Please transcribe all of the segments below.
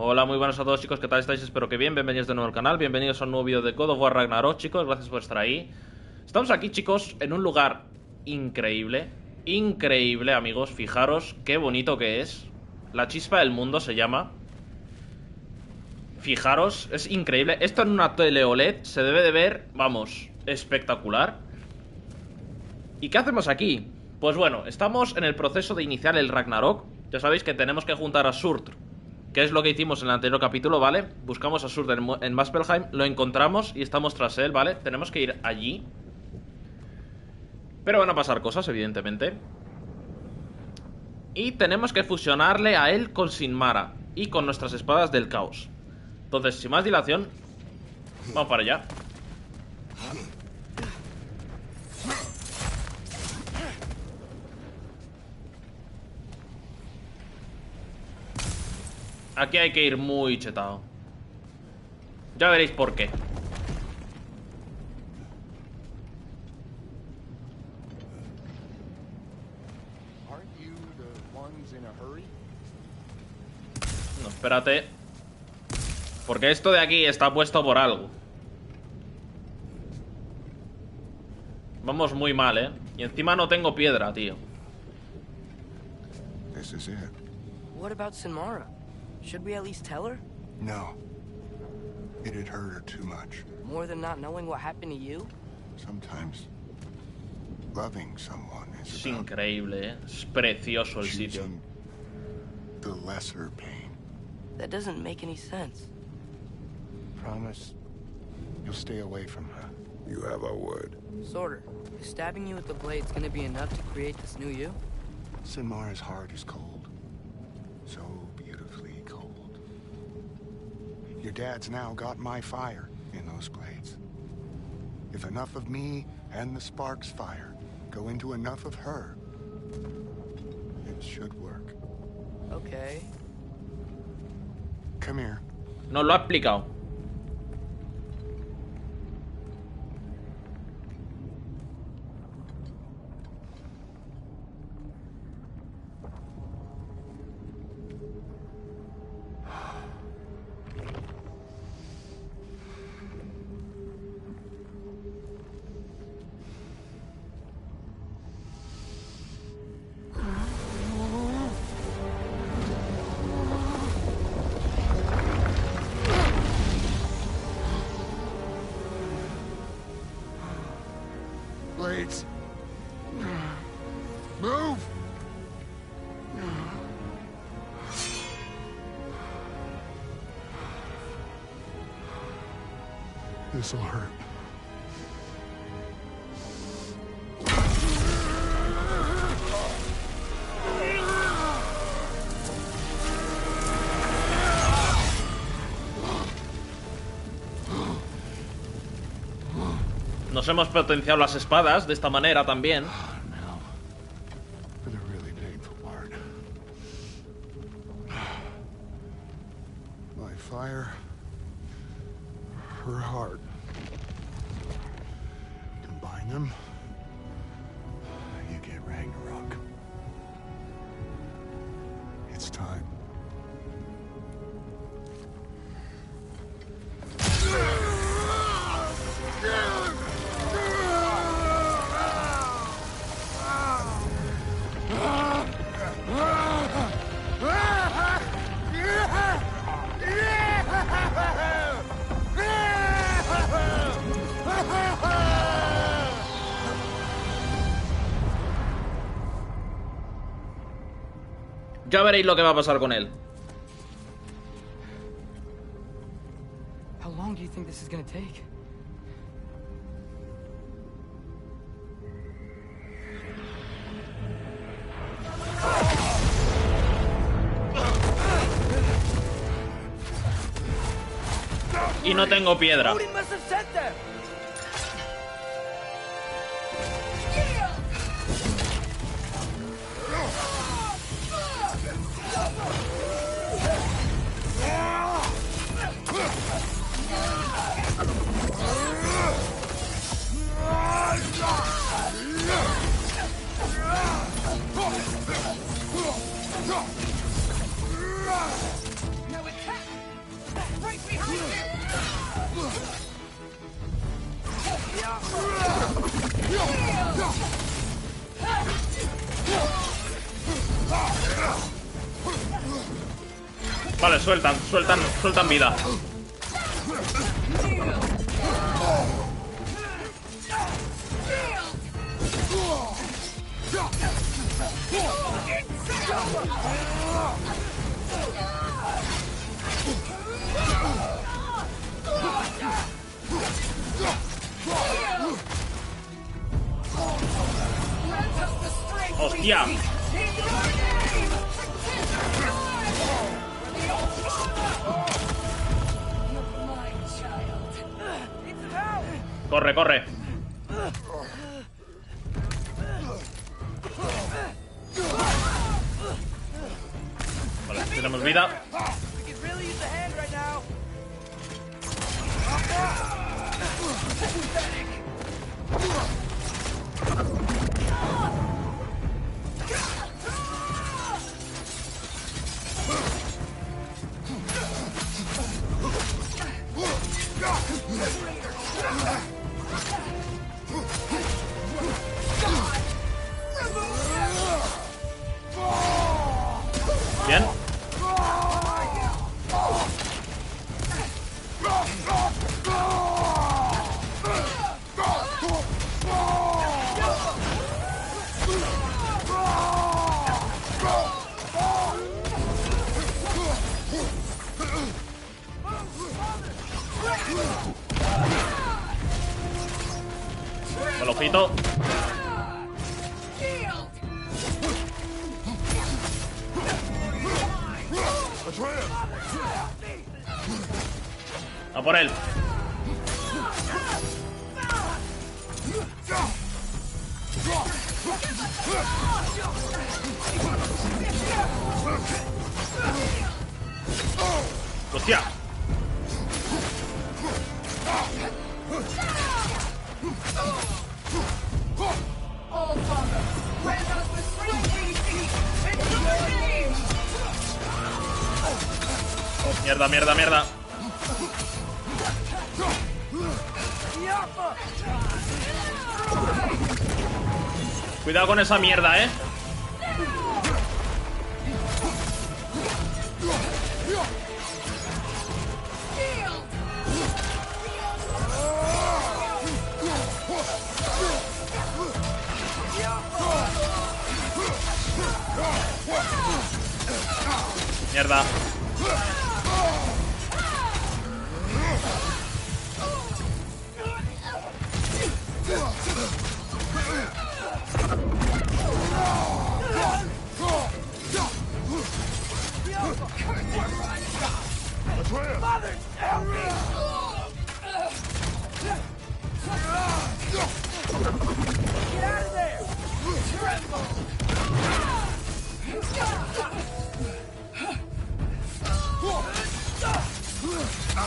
Hola, muy buenas a todos, chicos, ¿qué tal estáis? Espero que bien, bienvenidos de nuevo al canal, bienvenidos a un nuevo vídeo de God of War Ragnarok, chicos, gracias por estar ahí. Estamos aquí, chicos, en un lugar increíble, increíble, amigos, fijaros qué bonito que es. La chispa del mundo se llama. Fijaros, es increíble, esto en una tele OLED se debe de ver, vamos, espectacular. ¿Y qué hacemos aquí? Pues bueno, estamos en el proceso de iniciar el Ragnarok. Ya sabéis que tenemos que juntar a Surtr, que es lo que hicimos en el anterior capítulo, ¿vale? Buscamos a Surtr en Muspelheim, lo encontramos y estamos tras él, ¿vale? Tenemos que ir allí. Pero van a pasar cosas, evidentemente. Y tenemos que fusionarle a él con Sinmara y con nuestras espadas del caos. Entonces, sin más dilación, vamos para allá. Aquí hay que ir muy chetado. Ya veréis por qué. No, espérate. Porque esto de aquí está puesto por algo. Vamos muy mal, ¿eh? Y encima no tengo piedra, tío. This is it. What about Sinmara? Should we at least tell her? No. It'd hurt her too much. More than not knowing what happened to you? Sometimes loving someone is Es about increíble, ¿eh? Es precioso el sitio. choosing the lesser pain. That doesn't make any sense. Promise you'll stay away from her. You have our word. Sorter, is stabbing you with the blade's gonna be enough to create this new you? Sinmara's heart is cold. So beautifully cold. Your dad's now got my fire in those blades. If enough of me and the spark's fire go into enough of her, it should work. Okay. Come here. Nos lo ha explicado. Blades. Move! This'll hurt. Nos hemos potenciado las espadas de esta manera también. Now, for the really painful part. My fire, her heart. Combine them, you get Ragnarok. It's time. Ya veréis lo que va a pasar con él. How long do you think this is gonna take? Y no tengo piedra. Odin must have sent them! No attack! Vale, sueltan vida. ¡Hostia! Corre, corre. Vale, tenemos vida. Bien. Con el ojito. A por él. ¡Hostia! Mierda, mierda, mierda. Cuidado con esa mierda, ¿eh? Mierda.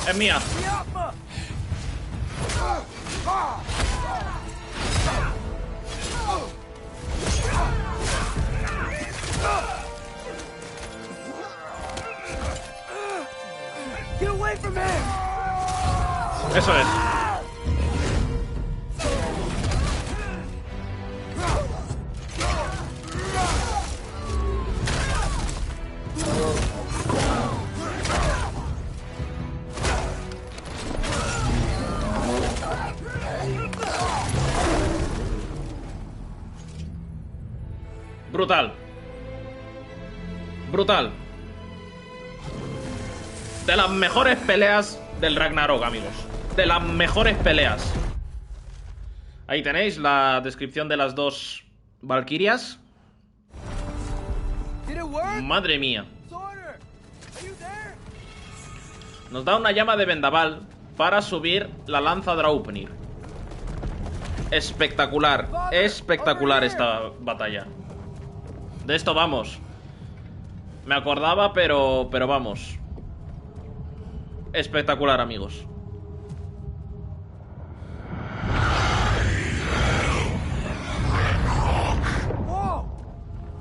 Es mía. Eso es. Brutal. Brutal. De las mejores peleas del Ragnarok, amigos. De las mejores peleas. Ahí tenéis la descripción de las dos valquirias. Madre mía. Nos da una llama de vendaval para subir la lanza Draupnir. Espectacular. Espectacular esta batalla. De esto vamos. Me acordaba, pero vamos. Espectacular, amigos.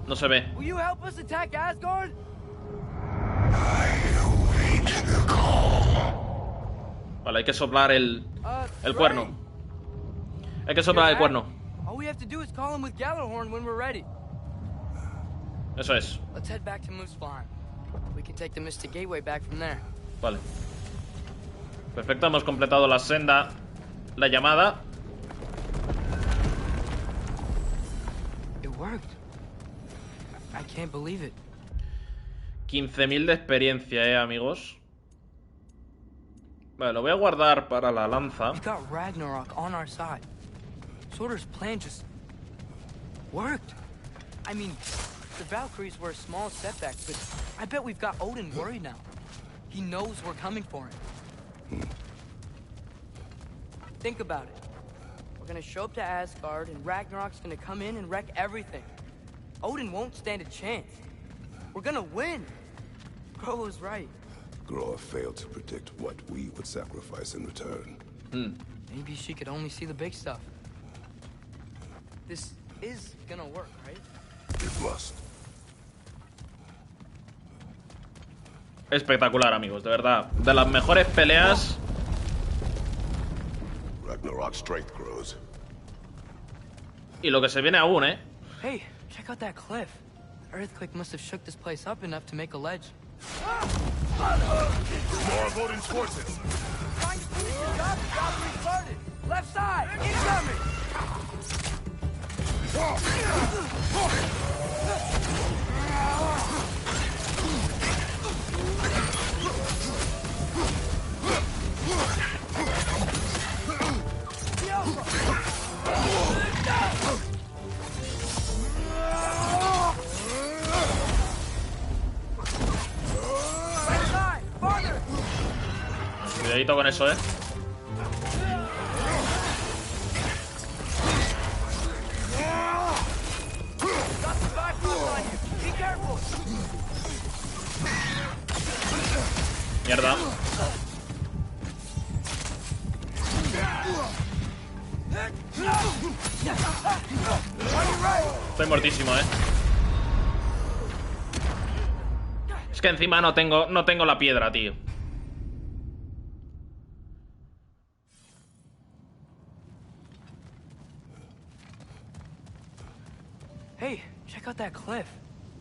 No se ve. Vale, hay que soplar el cuerno. Hay que soplar el cuerno. Eso es. We can take the Mystic Gateway back from there. Vale. Perfecto, hemos completado la senda. La llamada. It worked. I can't believe it. 15.000 de experiencia, amigos. Vale, lo voy a guardar para la lanza. We got Ragnarok on our side. Surtur's plan just worked. I mean, the Valkyries were a small setback, but I bet we've got Odin worried now. He knows we're coming for him. Think about it. We're gonna show up to Asgard, and Ragnarok's gonna come in and wreck everything. Odin won't stand a chance. We're gonna win. Groa was right. Groa failed to predict what we would sacrifice in return. Maybe she could only see the big stuff. This is gonna work, right? It must. Espectacular, amigos, de verdad. De las mejores peleas. Ragnarok's strength grows. Y lo que se viene aún, ¿eh? Hey, check out that cliff. The earthquake must have shook this place up enough to make a ledge. More of Odin's forces. Trying to finish the job the Valkyrie started. Left side, incoming! Cuidadito con eso, ¿eh? Mierda. Estoy muertísimo, ¿eh? Es que encima no tengo la piedra, tío. Hey, check out that cliff.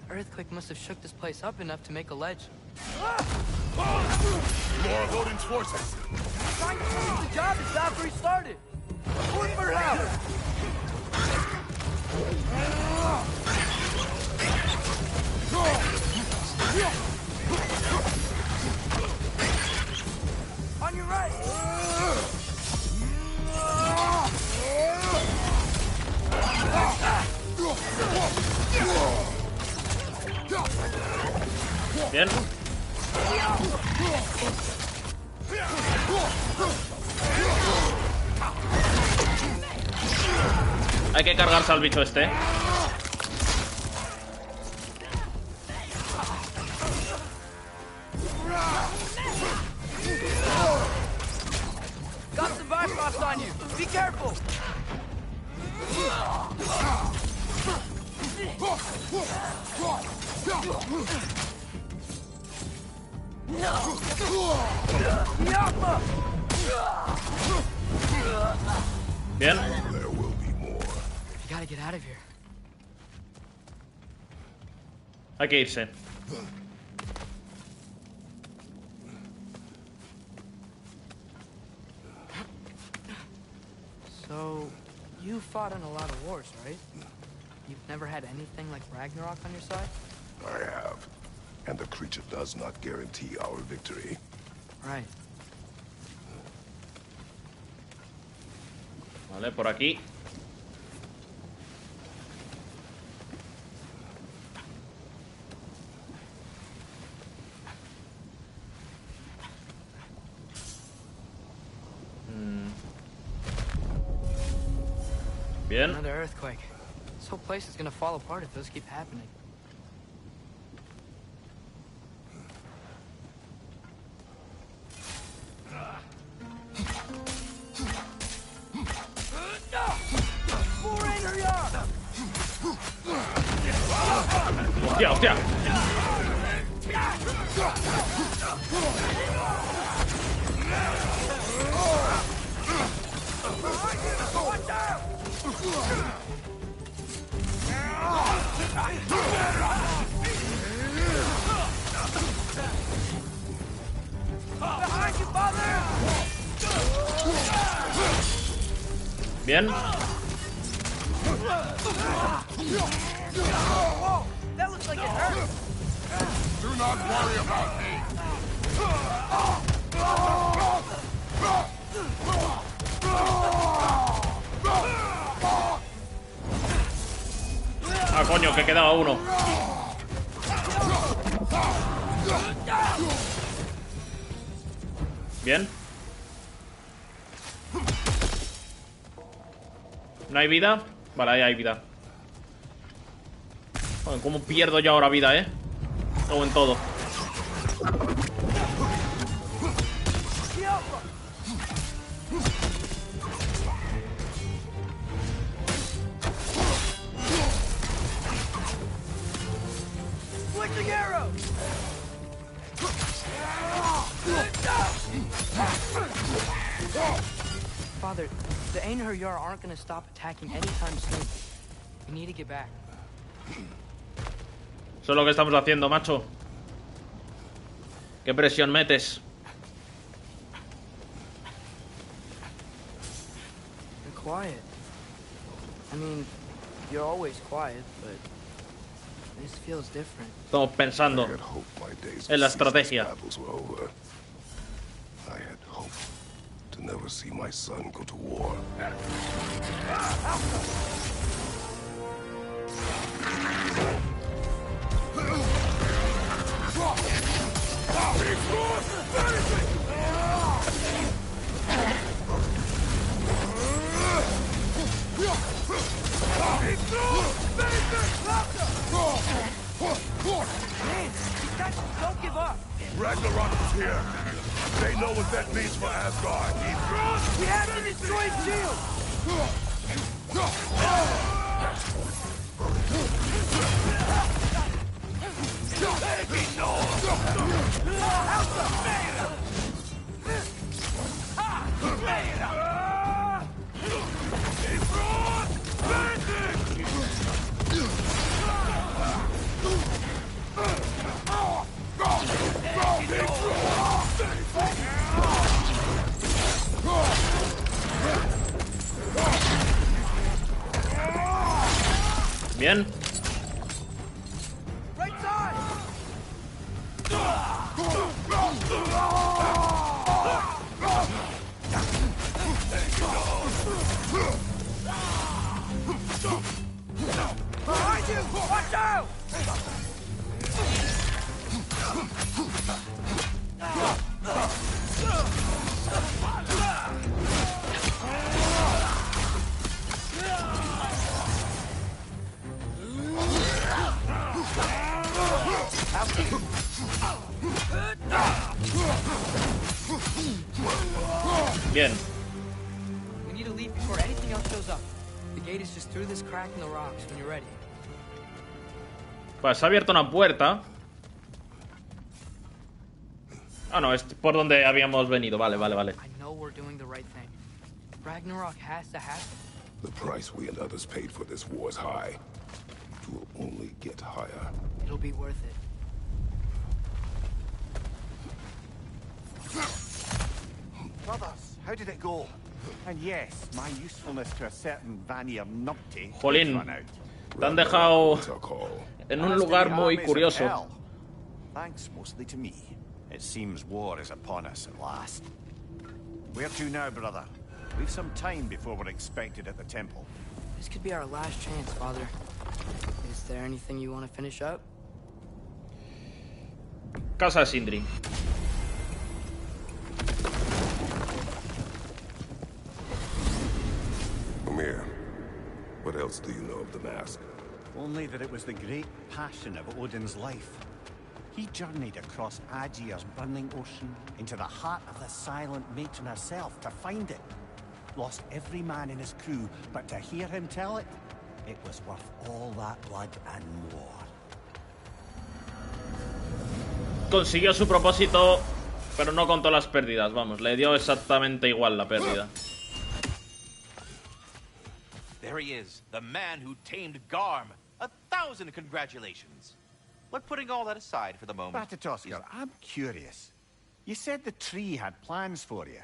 The earthquake must have shook this place up enough to make a ledge. More of Odin's forces. Trying to finish the job the Valkyrie started. Look for help. On your right. Bien. Hay que cargarse al bicho este. Got some Bifrost on you. Be careful. Bien. There will be more. You gotta get out of here. Hay que irse. So, you fought in a lot of wars, right? You've never had anything like Ragnarok on your side? I have. And the creature does not guarantee our victory. Right. Vale, por aquí. Bien. Another earthquake. This whole place is gonna fall apart if those keep happening. Hostia, hostia. Bien. That looks like it hurt. Do not worry about me. Ah, coño, que quedaba uno. Bien. ¿No hay vida? Vale, ahí hay vida. Joder, ¿cómo pierdo yo ahora vida, O en todo. Father, the Aenir aren't gonna stop attacking anytime soon. We need to get back. Eso es lo que estamos haciendo, macho. ¿Qué presión metes? You're quiet. I mean, you're always quiet, but this feels different. Estamos pensando en la estrategia. I had hoped to never see my son go to war. Don't give up! Ragnarok is here. They know what that means for Asgard. We have to destroy his shield! Bien. Bien. We need to leave before anything else shows up. The gate is just through this crack in the rocks when you're ready. Pues se ha abierto una puerta. Ah, no, es por donde habíamos venido. Vale, vale, vale. I know we're doing the right thing. Ragnarok has to happen. The price we and others paid for this war is high. It will only get higher. It'll be worth it. Brothers, how did it go? And yes, my usefulness to a certain Vanir numpty Jolín, run out. te han dejado en un lugar muy curioso. Thanks mostly to me. It seems war is upon us at last. Where to now, brother? We've some time before we're expected at the temple. This could be our last chance, Father. Is there anything you want to finish up? Casa de Sindri. Amir, what else do you know of the mask? Only that it was the great passion of Odin's life. He journeyed across Aegir's burning ocean into the heart of the silent matron herself to find it. Lost every man in his crew, but to hear him tell it, it was worth all that blood and more. Consiguió su propósito, pero no contó las pérdidas. Vamos, le dio exactamente igual la pérdida. There he is, the man who tamed Garm. 1,000 congratulations. But putting all that aside for the moment... Batatoskar, I'm curious. You said the tree had plans for you.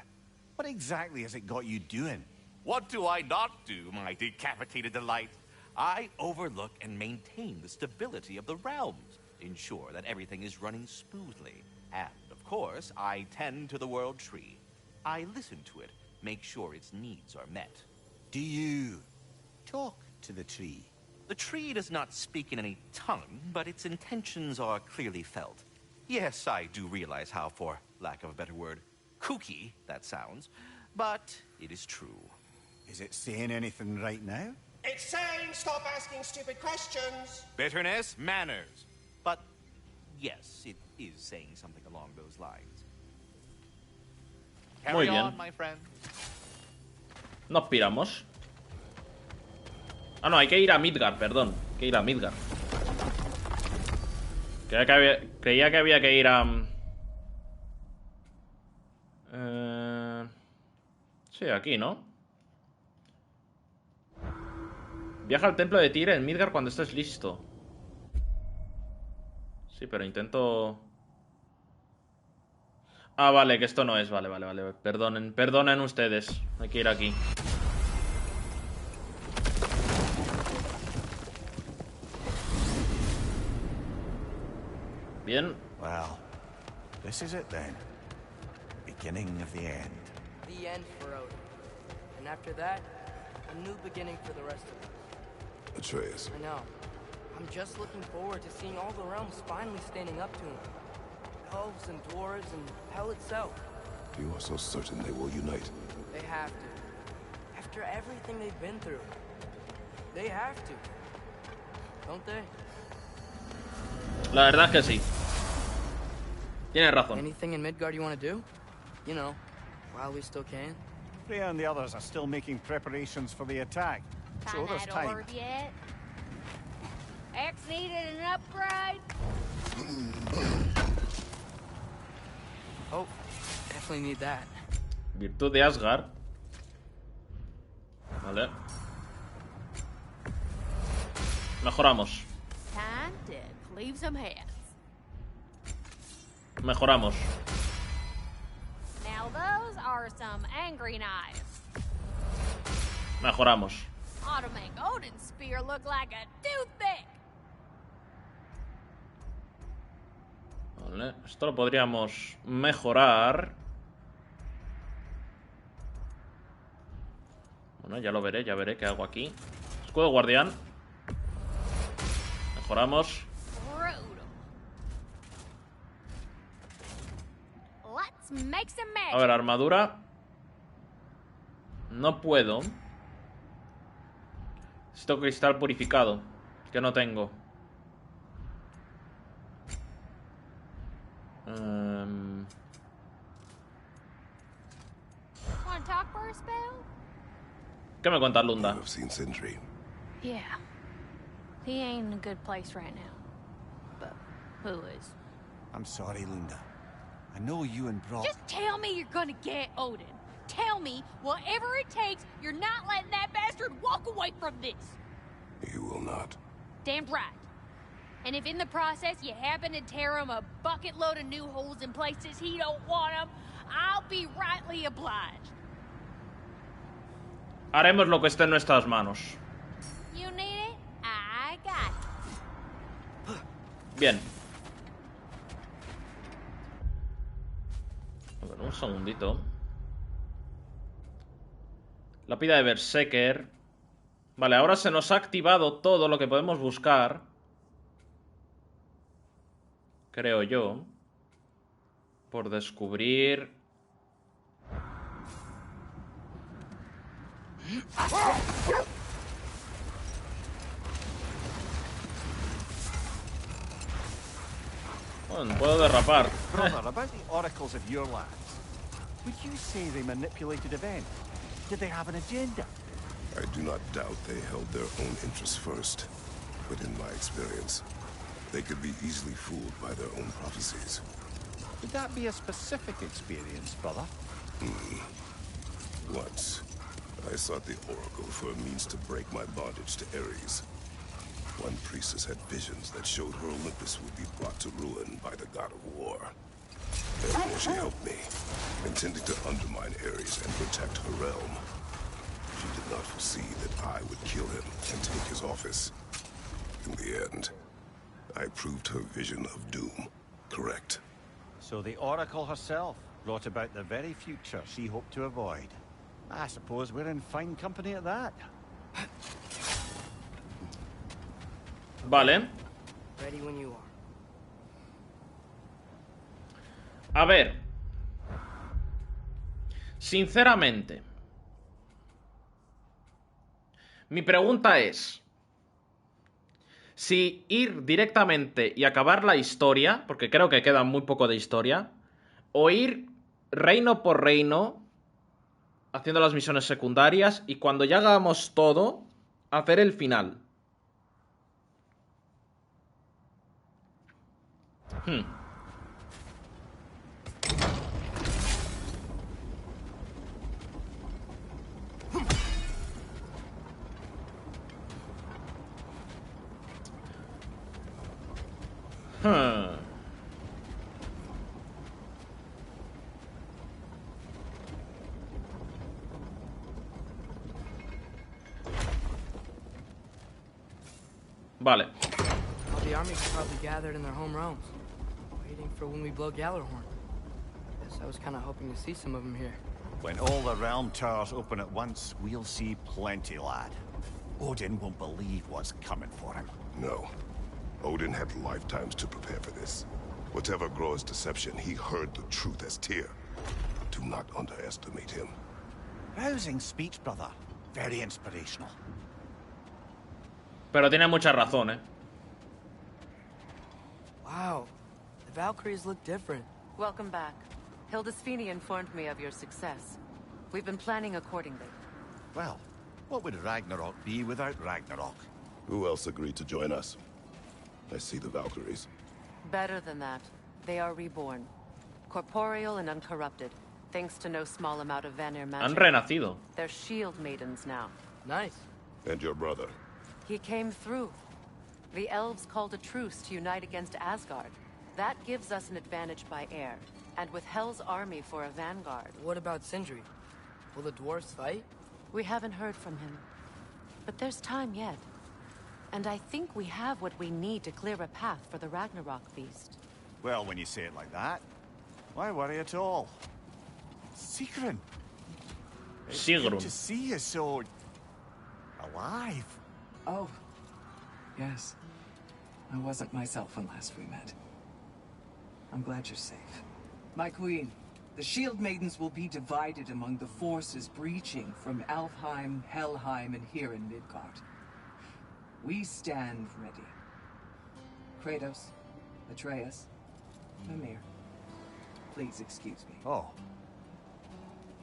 What exactly has it got you doing? What do I not do, my decapitated delight? I overlook and maintain the stability of the realms, ensure that everything is running smoothly. And, of course, I tend to the world tree. I listen to it, make sure its needs are met. Do you talk to the tree? The tree does not speak in any tongue, but its intentions are clearly felt. Yes, I do realize how, for lack of a better word, kooky that sounds, but it is true. Is it saying anything right now? It's saying stop asking stupid questions. Bitterness, manners. But yes, it is saying something along those lines. Muy Carry bien. on, my friend. Nos piramos. Ah, no, hay que ir a Midgard, perdón. Hay que ir a Midgard. Creía que había que ir a... Sí, aquí, ¿no? Viaja al templo de Tigre en Midgard cuando estés listo. Sí, pero intento... Ah, vale, que esto no es. Vale. Perdonen ustedes. Hay que ir aquí. Bien. Well, this is it then. Beginning of the end. The end for Odin. And after that, a new beginning for the rest of us. Atreus. I know. I'm just looking forward to seeing all the realms finally standing up to him. Elves and dwarves and hell itself. You are so certain they will unite. They have to. After everything they've been through. They have to. Don't they? La verdad es que sí. Tienes razón. Anything in Midgard you want to do? You know, while we still can. Freya and the others are still making preparations for the attack. So there's time. Orb yet? X needed an upgrade? Oh, definitely need that. Virtud de Asgard. Vale. Mejoramos. Time to cleave some heads. Mejoramos. Now those are some angry knives. Mejoramos. Ought to make Odin's spear look like a toothpick. Vale. Esto lo podríamos mejorar. Bueno, ya veré qué hago aquí. Escudo guardián. Mejoramos. Brutal. Let's make some magic. A ver, armadura. No puedo. Necesito cristal purificado, que no tengo. Want to talk for a spell? ¿Qué me cuentas, You Lunda? have seen Sindri. Yeah. He ain't in a good place right now. But who is? I'm sorry, Lunda. I know you and Brock... Just tell me you're gonna get Odin. Tell me, whatever it takes, you're not letting that bastard walk away from this. You will not. Damn right. And if in the process you happen to tear him a bucket load of new holes in places he don't want them, I'll be rightly obliged. Haremos lo que esté en nuestras manos. You need it? I got it. Bien. A ver, un segundito. Lápida de Berserker. Vale, ahora se nos ha activado todo lo que podemos buscar. Creo yo. Por descubrir. Bueno, puedo derrapar. Brother, about the oracles of your lands, would you say they manipulated events? Did they have an agenda? I do not doubt they held their own interests first. But in my experience, they could be easily fooled by their own prophecies. Would that be a specific experience, brother? Once, I sought the Oracle for a means to break my bondage to Ares. One priestess had visions that showed her Olympus would be brought to ruin by the god of war. Therefore she helped me, intending to undermine Ares and protect her realm. She did not foresee that I would kill him and take his office. In the end, I proved her vision of doom correct. So the Oracle herself brought about the very future she hoped to avoid. I suppose we're in fine company at that. Vale. Ready when you are. A ver. Sinceramente. Mi pregunta es... Si ir directamente y acabar la historia, porque creo que queda muy poco de historia, o ir reino por reino, haciendo las misiones secundarias, y cuando ya hagamos todo, hacer el final. Vale. All the armies are probably gathered in their home realms, waiting for when we blow Gallarhorn. Guess I was kind of hoping to see some of them here. When all the realm towers open at once, we'll see plenty, lad. Odin won't believe what's coming for him. No. Odin had lifetimes to prepare for this. Whatever Groa's deception, he heard the truth as Tyr. Do not underestimate him. Rousing speech, brother. Very inspirational. Pero tiene mucha razón, ¿eh? Wow, the Valkyries look different. Welcome back. Hildisfini informed me of your success. We've been planning accordingly. Well, what would Ragnarok be without Ragnarok? Who else agreed to join us? I see the Valkyries. Better than that. They are reborn. Corporeal and uncorrupted, thanks to no small amount of Vanir magic. Han renacido. They're shield maidens now. Nice. And your brother? He came through. The elves called a truce to unite against Asgard. That gives us an advantage by air, and with Hell's army for a vanguard. What about Sindri? Will the dwarves fight? We haven't heard from him. But there's time yet. And I think we have what we need to clear a path for the Ragnarok beast. Well, when you say it like that, why worry at all? Sigrun! It's good Sigrun. to see you so... alive. Oh, yes. I wasn't myself when last we met. I'm glad you're safe. My queen, the Shield Maidens will be divided among the forces breaching from Alfheim, Helheim, and here in Midgard. We stand ready. Kratos, Atreus, Mimir, please excuse me. Oh.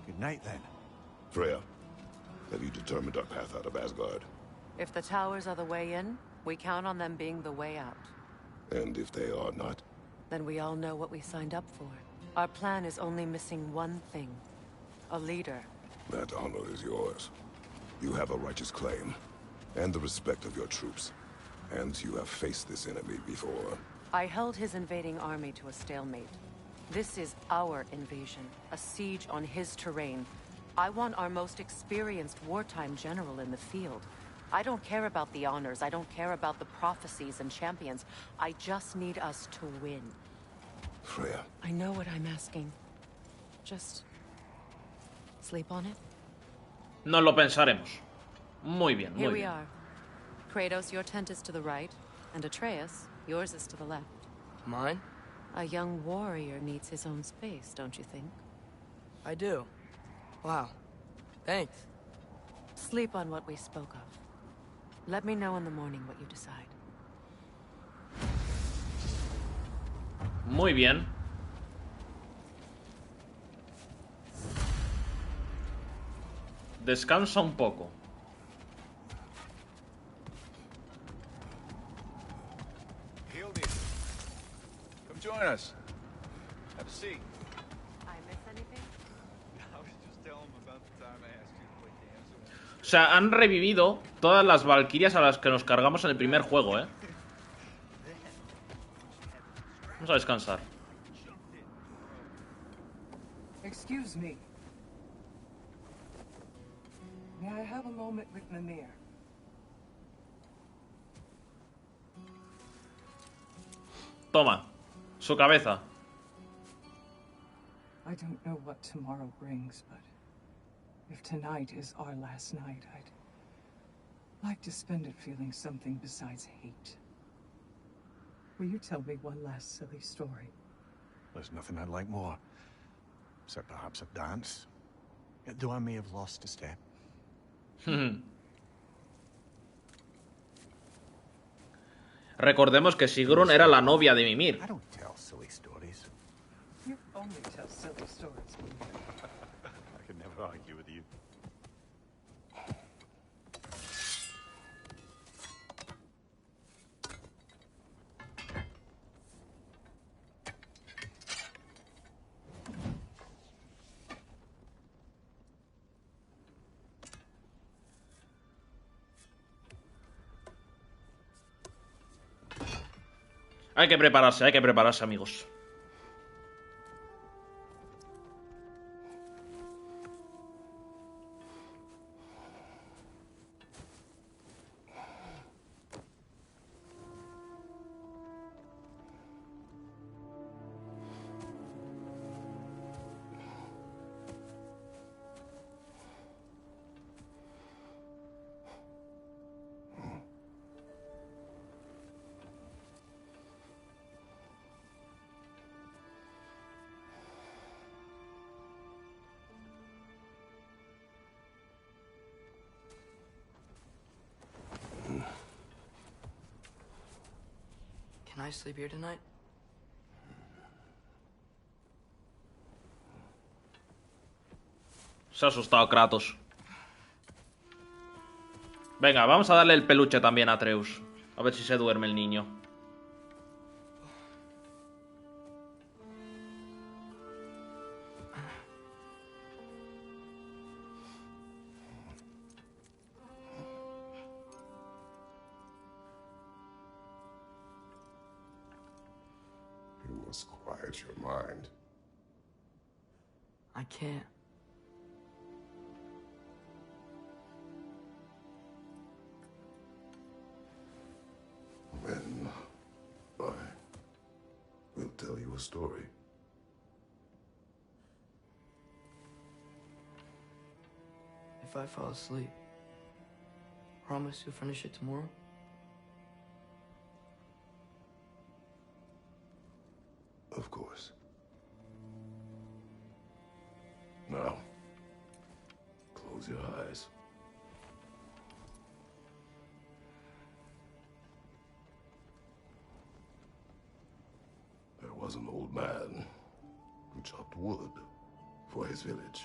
Good night, then. Freya, have you determined our path out of Asgard? If the towers are the way in, we count on them being the way out. And if they are not? Then we all know what we signed up for. Our plan is only missing one thing. A leader. That honor is yours. You have a righteous claim, and the respect of your troops. And you have faced this enemy before. I held his invading army to a stalemate. This is our invasion, a siege on his terrain. I want our most experienced wartime general in the field. I don't care about the honors, I don't care about the prophecies and champions. I just need us to win. Freya. I know what I'm asking. Just... sleep on it? Nos lo pensaremos. Muy bien, Here muy we bien. are. Kratos, your tent is to the right, and Atreus, yours is to the left. Mine? A young warrior needs his own space, don't you think? I do. Wow. Thanks. Sleep on what we spoke of. Let me know in the morning what you decide. Muy bien. Descansa un poco. Hildy, come join us. Have a seat. I miss anything? I was just telling him about the time I asked you to play dance. O sea, han revivido todas las valquirias a las que nos cargamos en el primer juego, ¿eh? Vamos a descansar. Excuse me. May I I have a moment with Mimir? Toma, su cabeza. I don't know what tomorrow brings, but if tonight is our last night, I'd like to spend it feeling something besides hate. Will you tell me one last silly story? There's nothing I'd like more. Except perhaps a dance. Though I may have lost a step. Recordemos que Sigrun era la novia de Mimir. I don't tell silly stories. You only tell silly stories. I can never argue with you. Hay que prepararse, amigos. Can I sleep here tonight? Se ha asustado Kratos. Venga, vamos a darle el peluche también a Atreus. A ver si se duerme el niño. You must quiet your mind. I can't. Then I will tell you a story. If I fall asleep, promise you'll finish it tomorrow? Of course. Now, close your eyes. There was an old man who chopped wood for his village.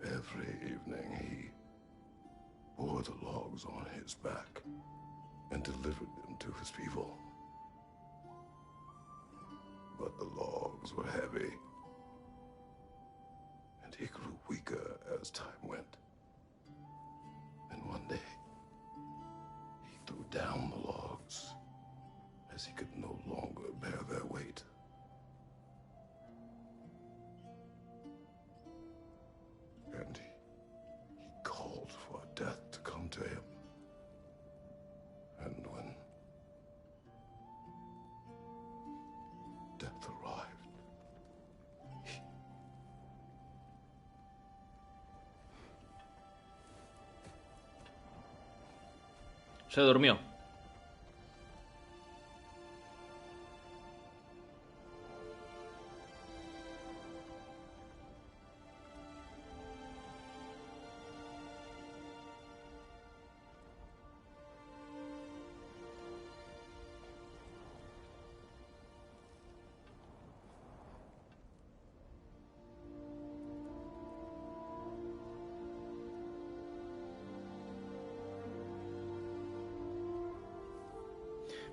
Every evening he bore the logs on his back and delivered them to his people. But the logs were heavy, and he grew weaker as time went. And one day, he threw down the logs as he could no longer bear their weight. And he called for death to come to him. And when death arrived, se durmió.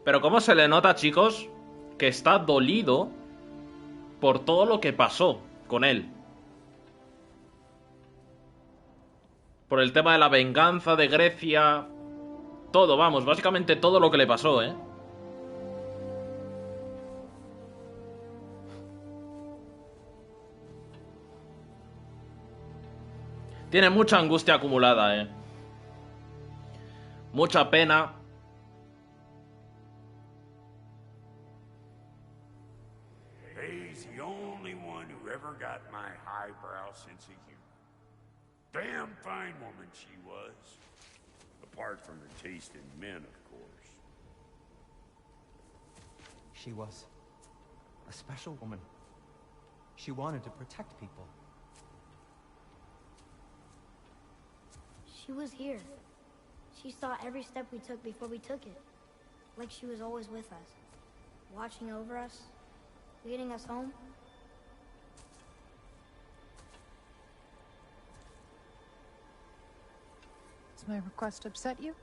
Pero cómo se le nota, chicos, que está dolido por todo lo que pasó con él. Por el tema de la venganza de Grecia. Todo, vamos, básicamente todo lo que le pasó, ¿eh? Tiene mucha angustia acumulada, mucha pena. He's the only one who ever got my highbrow sense of humor. Damn fine woman she was. Apart from her taste in men, of course. She was a special woman. She wanted to protect people. She was here. She saw every step we took before we took it. Like she was always with us. Watching over us. Leading us home. Does my request upset you?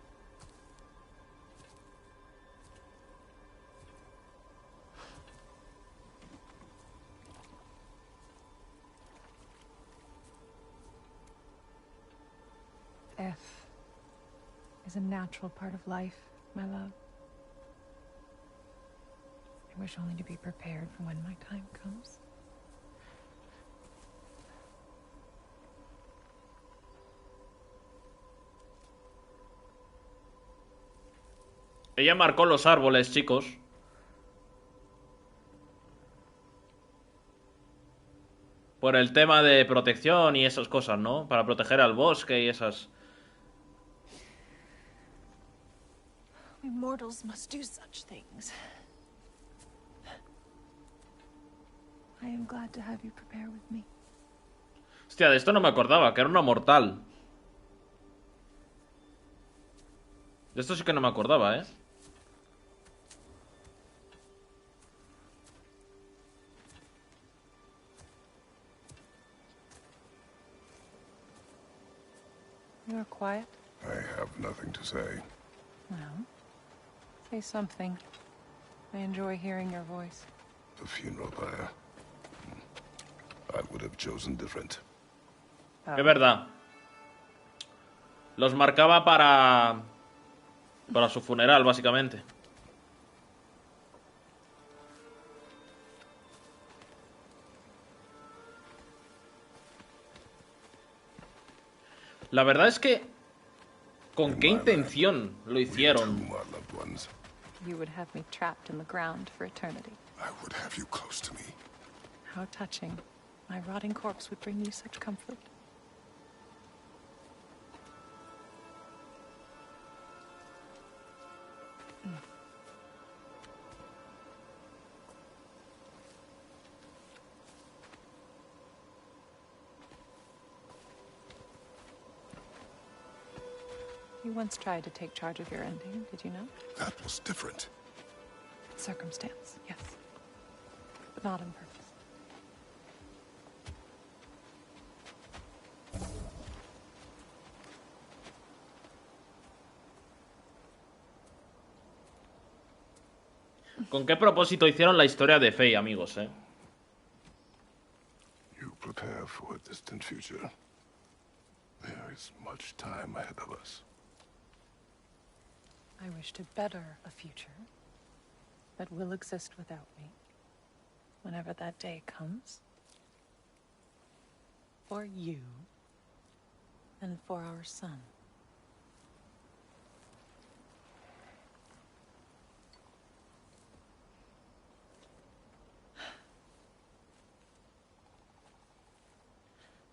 Death is a natural part of life, my love. I wish only to be prepared for when my time comes. Ella marcó los árboles, chicos. Por el tema de protección y esas cosas, ¿no? Para proteger al bosque y esas... We mortals must do such things. I am glad to have you prepare with me. Hostia, de esto no me acordaba, que era una mortal. De esto sí que no me acordaba, ¿eh? You're quiet. I have nothing to say. Well, say something. I enjoy hearing your voice. The funeral there. I would have chosen different. Es verdad. Los marcaba para su funeral, básicamente. La verdad es que... ¿Con qué intención lo hicieron? You would have me trapped in the ground for eternity. I would have you close to me. How touching. My rotting corpse would bring you such comfort. You once tried to take charge of your ending, did you know? That was different. Circumstance, yes. But not on purpose. ¿Con qué propósito hicieron la historia de Faye, amigos, You prepare for a distant future. There is much time ahead of us. I wish to better a future that will exist without me, whenever that day comes. For you, and for our son.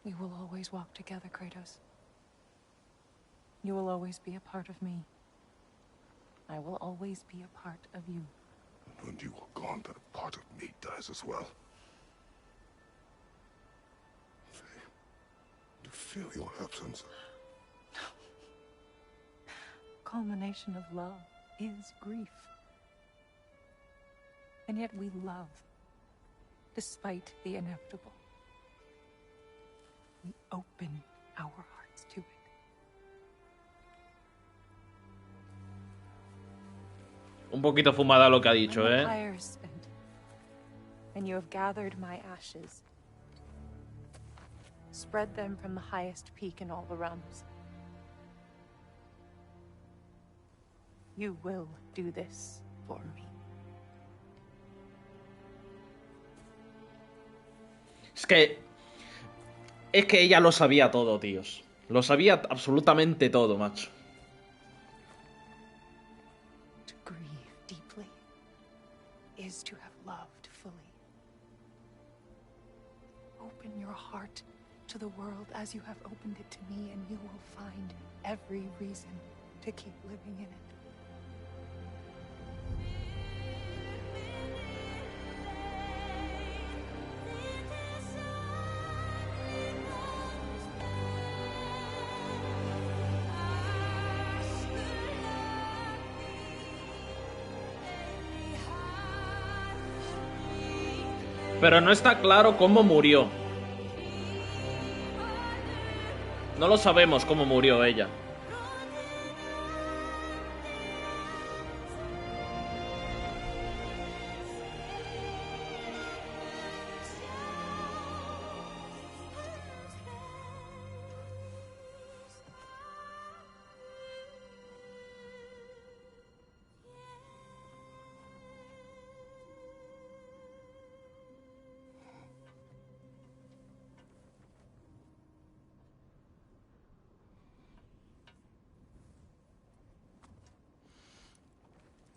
We will always walk together, Kratos. You will always be a part of me. I will always be a part of you. And when you are gone, that part of me dies as well. To feel your absence. Culmination of love is grief. And yet we love, despite the inevitable. We open our hearts to it. Un poquito fumada lo que ha dicho, And you have gathered my ashes. Spread them from the highest peak in all the realms. You will do this for me. Es que ella lo sabía todo, tíos. Lo sabía absolutamente todo, macho. To grieve deeply is to have loved fully. Open your heart to the world as you have opened it to me, and you will find every reason to keep living in it. Pero no está claro cómo murió. No lo sabemos cómo murió ella.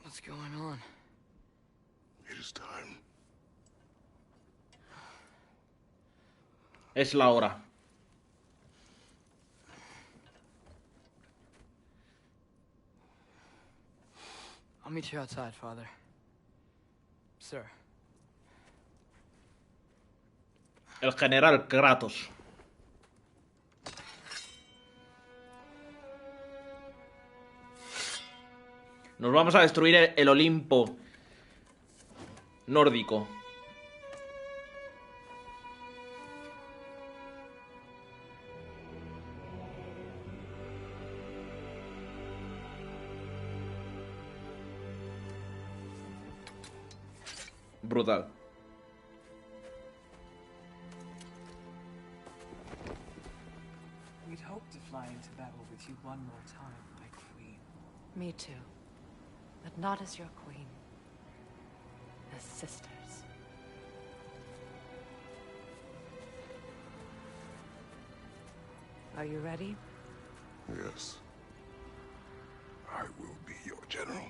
What's going on? It is time. Es la hora. I'll meet you outside, Father. Sir. El general Kratos. Nos vamos a destruir el Olimpo nórdico. Brutal. We'd hoped to fly into battle with you one more time, my queen. Me too. But not as your queen. As sisters. Are you ready? Yes. I will be your general.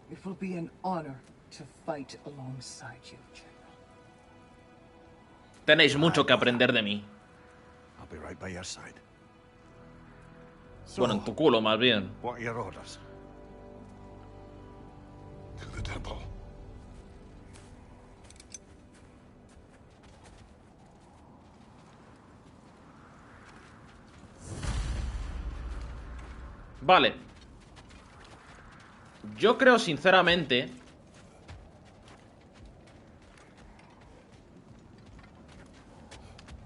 It will be an honor to fight alongside you, General. Tenéis mucho que aprender de mí. I'll be right by your side. Bueno, en tu culo, más bien. What are your orders? To the temple. Vale. Yo creo sinceramente...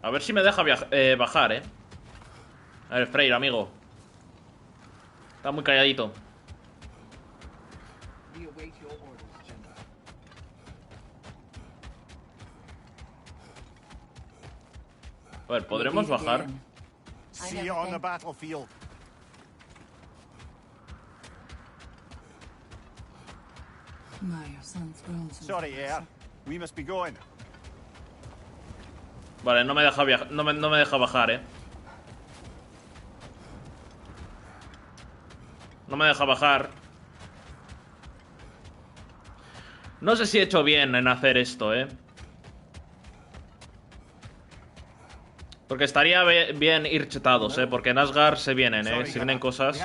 A ver si me deja bajar, ¿eh? A ver, Freyr, amigo. Está muy calladito. We await your orders, General. A ver, ¿podremos bajar? See you on the battlefield. Sorry, Air. We must be going. Vale, no me deja no me deja bajar, ¿eh? No me deja bajar. No sé si he hecho bien en hacer esto, ¿eh? Porque estaría bien ir chetados, ¿eh? Porque en Asgard se vienen, ¿eh? Se vienen cosas.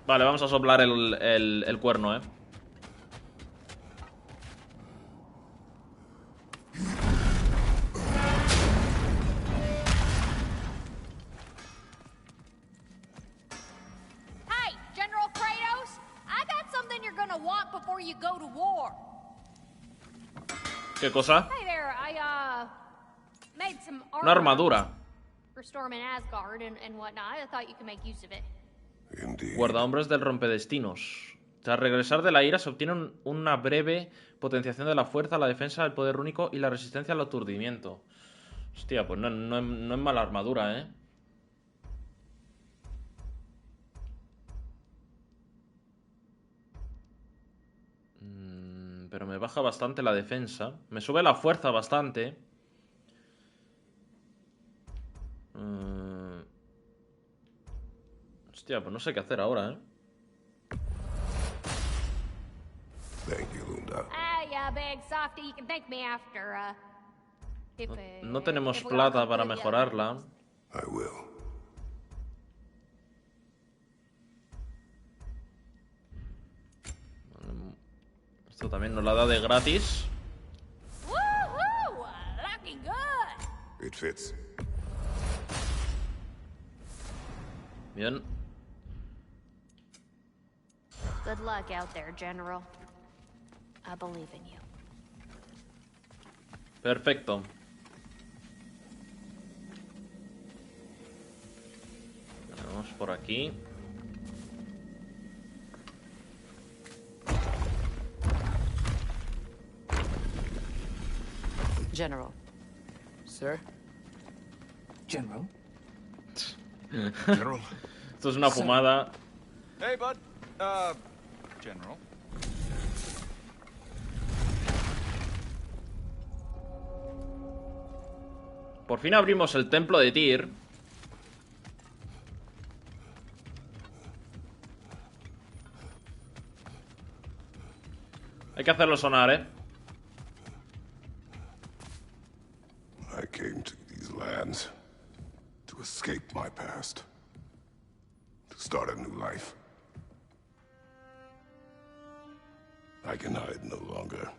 Vale, vamos a soplar el cuerno, ¿eh? Hey, General Kratos, I got something you're gonna want before you go to war. ¿Qué cosa? Hey there, I made some Una armadura. for storming Asgard and whatnot. I thought you could make use of it. Guardahombres del rompedestinos. Tras regresar de la ira se obtiene una breve potenciación de la fuerza, la defensa, el poder único y la resistencia al aturdimiento. Hostia, pues no es mala armadura, ¿eh? Pero me baja bastante la defensa. Me sube la fuerza bastante. Hostia, pues no sé qué hacer ahora, ¿eh? No tenemos plata para mejorarla. Esto también nos la da de gratis. Bien. Good luck out there, General. I believe in you. Perfecto. Vamos por aquí. General. Sir? General? General? Esto es una fumada. Hey, bud. General. Por fin abrimos el templo de Tyr. Hay que hacerlo sonar, ¿eh? I came to these lands to escape my past, to start a new life. I can hide no longer.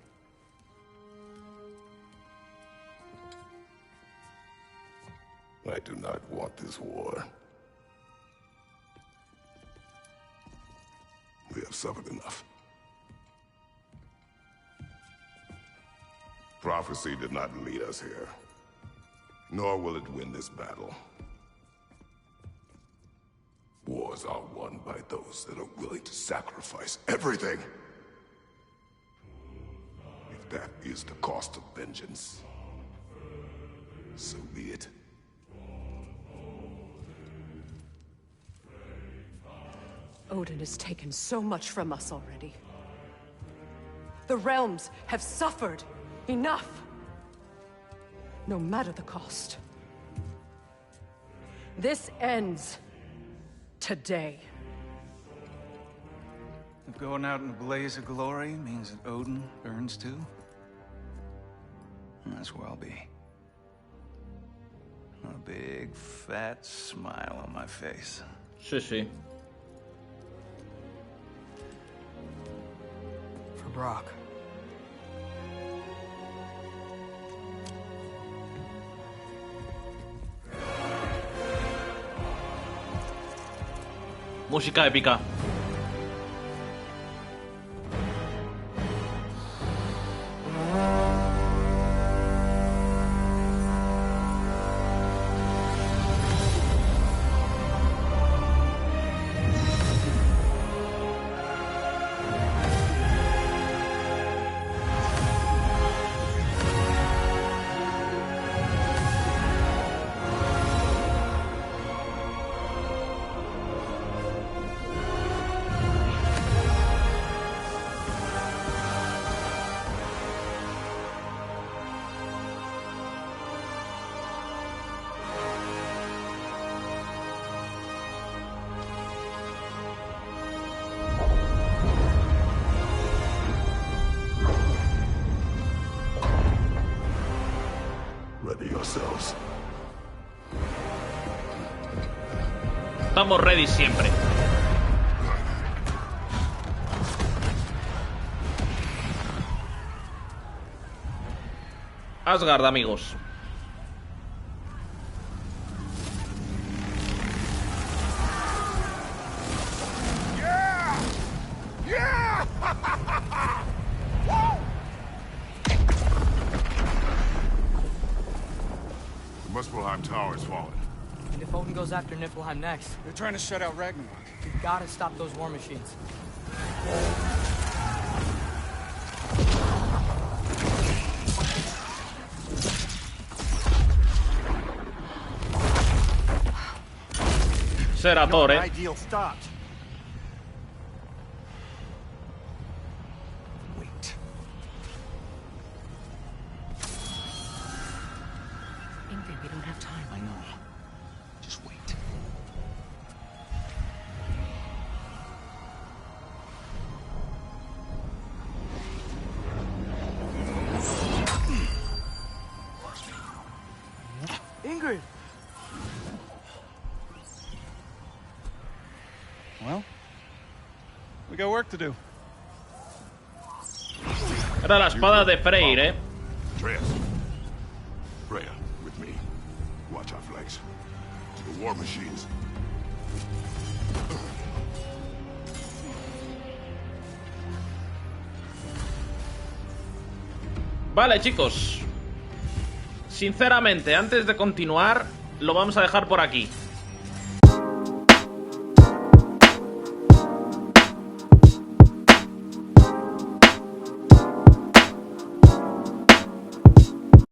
I do not want this war. We have suffered enough. Prophecy did not lead us here, nor will it win this battle. Wars are won by those that are willing to sacrifice everything. If that is the cost of vengeance, so be it. Odin has taken so much from us already. The realms have suffered enough. No matter the cost. This ends today. If going out in a blaze of glory means that Odin burns too, that's where I'll be. A big, fat smile on my face. Sí, sí. For Brock. Música épica. Ready yourselves. Estamos ready siempre. Asgard, amigos. The Muspelheim Tower has fallen. And if Odin goes after Niflheim next, They're trying to shut out Ragnarok. we've got to stop those war machines. Será Thor, ¿eh? Ideal start. Wait. Ingrid, we don't have time. I know. Just wait. Ingrid! Well, we got work to do. Era la espada de Freyr, eh. Atreus. Freya, with me. Watch our flanks. The war machines. Vale, chicos. Sinceramente, antes de continuar, lo vamos a dejar por aquí.